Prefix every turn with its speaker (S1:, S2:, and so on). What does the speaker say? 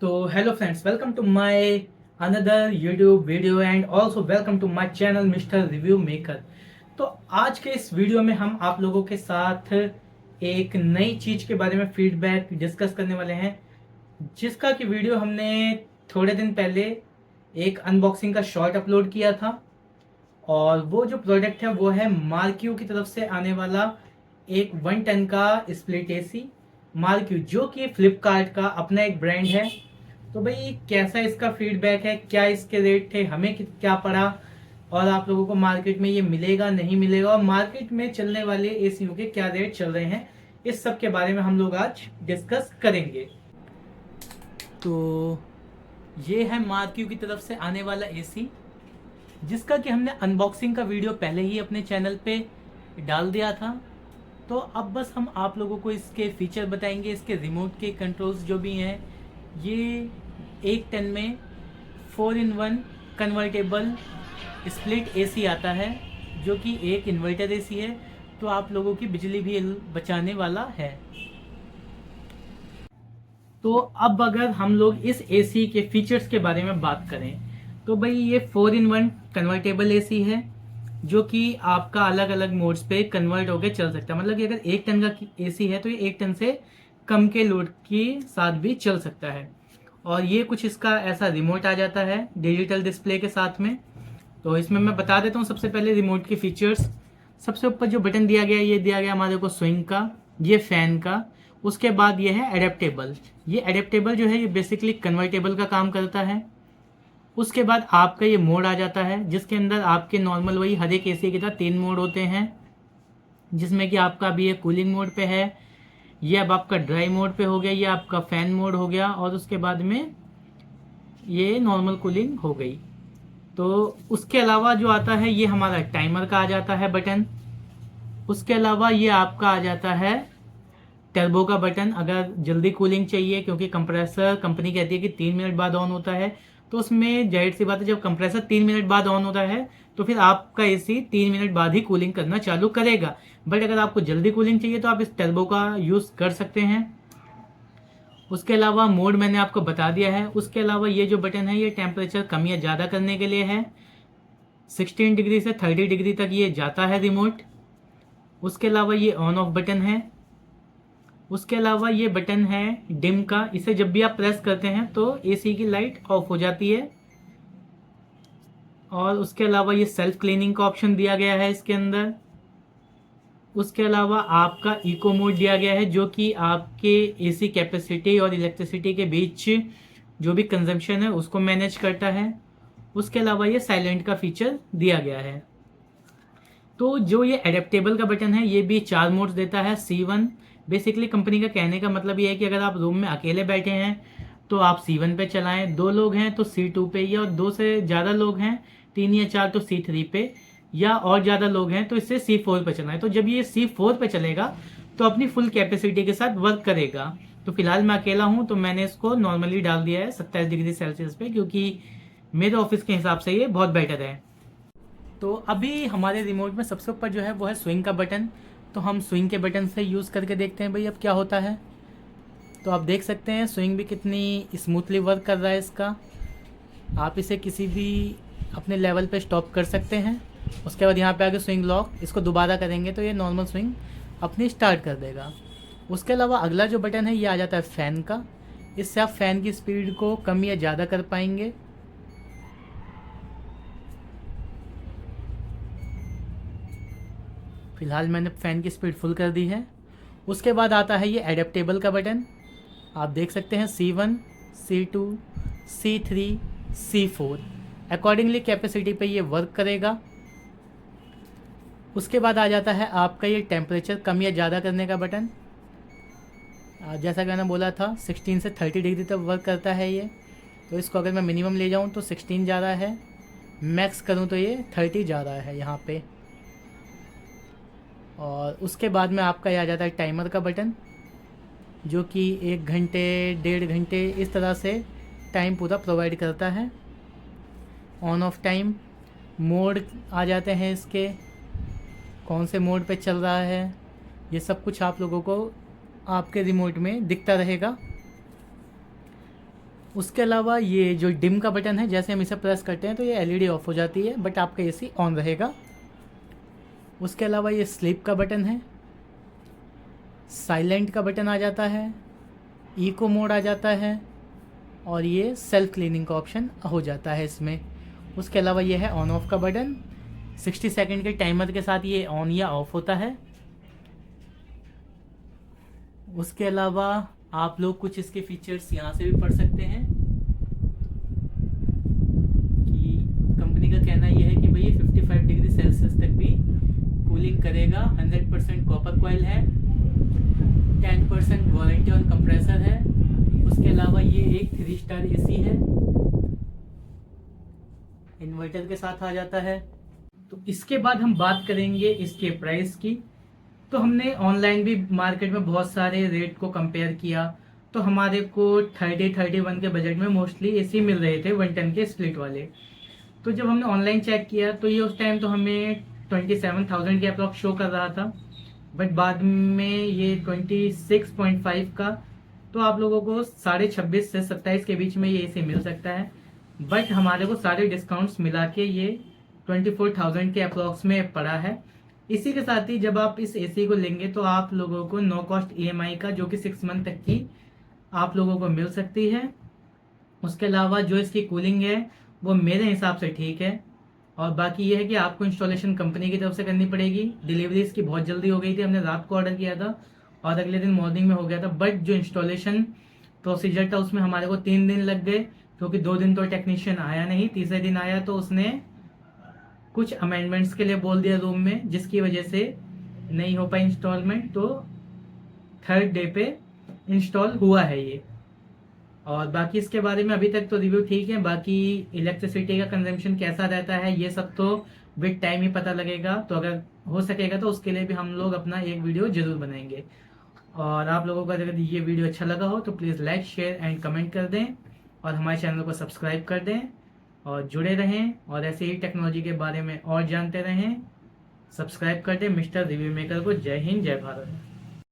S1: तो hello friends, welcome to my another YouTube video and also welcome to my channel mister review maker. तो आज के इस video में हम आप लोगों के साथ एक नई चीज़ के बारे में फीडबैक डिस्कस करने वाले हैं, जिसका कि वीडियो हमने थोड़े दिन पहले एक अनबॉक्सिंग का शॉर्ट अपलोड किया था। और वो जो प्रोडक्ट है वो है मार्क्यू की तरफ से आने वाला एक 110 का स्प्लिट एसी मार्क्यू, जो कि फ्लिपकार्ट का अपना एक ब्रांड है। तो भाई कैसा इसका फीडबैक है, क्या इसके रेट थे, हमें क्या पड़ा, और आप लोगों को मार्केट में ये मिलेगा नहीं मिलेगा, और मार्केट में चलने वाले एसीयू के क्या रेट चल रहे हैं, इस सब के बारे में हम लोग आज डिस्कस करेंगे। तो ये है मार्क्यू की तरफ से आने वाला एसी, जिसका कि हमने अनबॉक्सिंग का वीडियो पहले ही अपने चैनल पे डाल दिया था। तो अब बस हम आप लोगों को इसके फीचर बताएंगे, इसके रिमोट के कंट्रोल्स जो भी हैं। ये एक टन में 4-in-1 कन्वर्टेबल स्प्लिट एसी आता है, जो कि एक इन्वर्टर एसी है, तो आप लोगों की बिजली भी बचाने वाला है। तो अब अगर हम लोग इस एसी के फीचर्स के बारे में बात करें, तो भाई ये 4-in-1 कन्वर्टेबल एसी है, जो कि आपका अलग अलग मोड्स पे कन्वर्ट होकर चल सकता है। मतलब कि अगर 1 टन का एसी है तो ये 1 टन से कम के लोड के साथ भी चल सकता है। और ये कुछ इसका ऐसा रिमोट आ जाता है डिजिटल डिस्प्ले के साथ में। तो इसमें मैं बता देता हूँ सबसे पहले रिमोट के फीचर्स। सबसे ऊपर जो बटन दिया गया है, ये दिया गया हमारे को स्विंग का, ये फैन का। उसके बाद ये है एडेप्टेबल। ये एडेप्टेबल जो है ये बेसिकली कन्वर्टेबल का काम करता है। उसके बाद आपका ये मोड आ जाता है, जिसके अंदर आपके नॉर्मल वही हर एक एसी की तरह 3 मोड होते हैं, जिसमें कि आपका अभी ये कूलिंग मोड पे है, ये अब आपका ड्राई मोड पे हो गया, ये आपका फैन मोड हो गया, और उसके बाद में ये नॉर्मल कूलिंग हो गई। तो उसके अलावा जो आता है ये हमारा टाइमर का आ जाता है बटन। उसके अलावा ये आपका आ जाता है टर्बो का बटन, अगर जल्दी कूलिंग चाहिए, क्योंकि कंप्रेसर कंपनी कहती है कि 3 मिनट बाद ऑन होता है। तो उसमें जाहिर सी बात है, जब कंप्रेसर 3 मिनट बाद ऑन होता है तो फिर आपका एसी 3 मिनट बाद ही कूलिंग करना चालू करेगा। बट अगर आपको जल्दी कूलिंग चाहिए तो आप इस टर्बो का यूज़ कर सकते हैं। उसके अलावा मोड मैंने आपको बता दिया है। उसके अलावा ये जो बटन है ये टेम्परेचर कम या ज़्यादा करने के लिए है। 16 डिग्री से 30 डिग्री तक ये जाता है रिमोट। उसके अलावा ये ऑन ऑफ बटन है। उसके अलावा ये बटन है डिम का, इसे जब भी आप प्रेस करते हैं तो एसी की लाइट ऑफ हो जाती है। और उसके अलावा ये सेल्फ क्लीनिंग का ऑप्शन दिया गया है इसके अंदर। उसके अलावा आपका इको मोड दिया गया है, जो कि आपके एसी कैपेसिटी और इलेक्ट्रिसिटी के बीच जो भी कंजम्पशन है उसको मैनेज करता है। उसके अलावा ये साइलेंट का फीचर दिया गया है। तो जो ये एडेप्टेबल का बटन है ये भी 4 मोड्स देता है। C1 बेसिकली कंपनी का कहने का मतलब ये है कि अगर आप रूम में अकेले बैठे हैं तो आप C1 पे चलाएं, 2 लोग हैं तो C2 पे, या 2 से ज़्यादा लोग हैं, 3 या 4, तो C3 पे, या और ज़्यादा लोग हैं तो इससे C4 पे चलाएं। तो जब ये C4 पे चलेगा तो अपनी फुल कैपेसिटी के साथ वर्क करेगा। तो फिलहाल मैं अकेला हूँ तो मैंने इसको नॉर्मली डाल दिया है 27 डिग्री सेल्सियस पे, क्योंकि मेरे ऑफिस के हिसाब से ये बहुत बेटर है। तो अभी हमारे रिमोट में सबसे ऊपर जो है वो है स्विंग का बटन। तो हम स्विंग के बटन से यूज़ करके देखते हैं भाई अब क्या होता है। तो आप देख सकते हैं स्विंग भी कितनी स्मूथली वर्क कर रहा है इसका। आप इसे किसी भी अपने लेवल पे स्टॉप कर सकते हैं। उसके बाद यहाँ पे आगे स्विंग लॉक, इसको दोबारा करेंगे तो ये नॉर्मल स्विंग अपनी स्टार्ट कर देगा। उसके अलावा अगला जो बटन है ये आ जाता है फ़ैन का। इससे आप फ़ैन की स्पीड को कम या ज़्यादा कर पाएंगे। फिलहाल मैंने फ़ैन की स्पीड फुल कर दी है। उसके बाद आता है ये एडेप्टेबल का बटन। आप देख सकते हैं C1, C2, C3, C4 accordingly capacity पे ये वर्क करेगा। उसके बाद आ जाता है आपका ये टेम्परेचर कम या ज़्यादा करने का बटन। जैसा कि मैंने बोला था 16 से 30 डिग्री तक वर्क करता है ये। तो इसको अगर मैं मिनिमम ले जाऊँ तो 16 जा रहा है, मैक्स करूँ तो ये 30 जा रहा है यहाँ पे। और उसके बाद में आपका ये आ जाता है टाइमर का बटन, जो कि 1 घंटे 1.5 घंटे इस तरह से टाइम पूरा प्रोवाइड करता है। ऑन ऑफ टाइम मोड आ जाते हैं इसके, कौन से मोड पे चल रहा है ये सब कुछ आप लोगों को आपके रिमोट में दिखता रहेगा। उसके अलावा ये जो डिम का बटन है, जैसे हम इसे प्रेस करते हैं तो ये एलईडी ऑफ हो जाती है, बट आपका एसी ऑन रहेगा। उसके अलावा ये स्लीप का बटन है, साइलेंट का बटन आ जाता है, इको मोड आ जाता है, और ये सेल्फ क्लीनिंग का ऑप्शन हो जाता है इसमें। उसके अलावा ये है ऑन ऑफ का बटन, 60 सेकंड के टाइमर के साथ ये ऑन या ऑफ होता है। उसके अलावा आप लोग कुछ इसके फीचर्स यहाँ से भी पढ़ सकते हैं कि कंपनी का कहना यह है कि भाई 55 डिग्री सेल्सियस तक भी कूलिंग करेगा, 100% कॉपर कॉइल है, 10% वारंटी और कंप्रेसर है। उसके अलावा ये एक 3 स्टार एसी है, इन्वर्टर के साथ आ जाता है। तो इसके बाद हम बात करेंगे इसके प्राइस की। तो हमने ऑनलाइन भी मार्केट में बहुत सारे रेट को कंपेयर किया, तो हमारे को 30-31 के बजट में मोस्टली एसी मिल रहे थे 1 टन के स्प्लिट वाले। तो जब हमने ऑनलाइन चेक किया तो ये उस टाइम तो हमें 27,000 के अप्रॉक्स शो कर रहा था, बट बाद में ये 26.5 का, तो आप लोगों को 26,500 से 27 के बीच में ये एसी मिल सकता है। बट हमारे को सारे डिस्काउंट्स मिला के ये 24,000 के अप्रॉक्स में पड़ा है। इसी के साथ ही जब आप इस एसी को लेंगे तो आप लोगों को नो कॉस्ट ईएमआई का, जो कि 6 मंथ तक की आप लोगों को मिल सकती है। उसके अलावा जो इसकी कूलिंग है वो मेरे हिसाब से ठीक है, और बाकी ये है कि आपको इंस्टॉलेशन कंपनी की तरफ से करनी पड़ेगी। डिलीवरी इसकी बहुत जल्दी हो गई थी, हमने रात को ऑर्डर किया था और अगले दिन मॉर्निंग में हो गया था, बट जो इंस्टॉलेशन प्रोसीजर था उसमें हमारे को 3 दिन लग गए, क्योंकि 2 दिन तो टेक्नीशियन आया नहीं, तीसरे दिन आया तो उसने कुछ अमेंडमेंट्स के लिए बोल दिया रूम में, जिसकी वजह से नहीं हो पाई इंस्टॉलमेंट। तो 3rd डे पे इंस्टॉल हुआ है ये। और बाकी इसके बारे में अभी तक तो रिव्यू ठीक है, बाकी इलेक्ट्रिसिटी का कंजम्पशन कैसा रहता है ये सब तो विद टाइम ही पता लगेगा। तो अगर हो सकेगा तो उसके लिए भी हम लोग अपना एक वीडियो जरूर बनाएंगे। और आप लोगों को अगर ये वीडियो अच्छा लगा हो तो please like, share and comment कर दें, और हमारे चैनल को सब्सक्राइब कर दें और जुड़े रहें, और ऐसे ही टेक्नोलॉजी के बारे में और जानते रहें। सब्सक्राइब कर दें मिस्टर रिव्यू मेकर को। जय हिंद, जय भारत।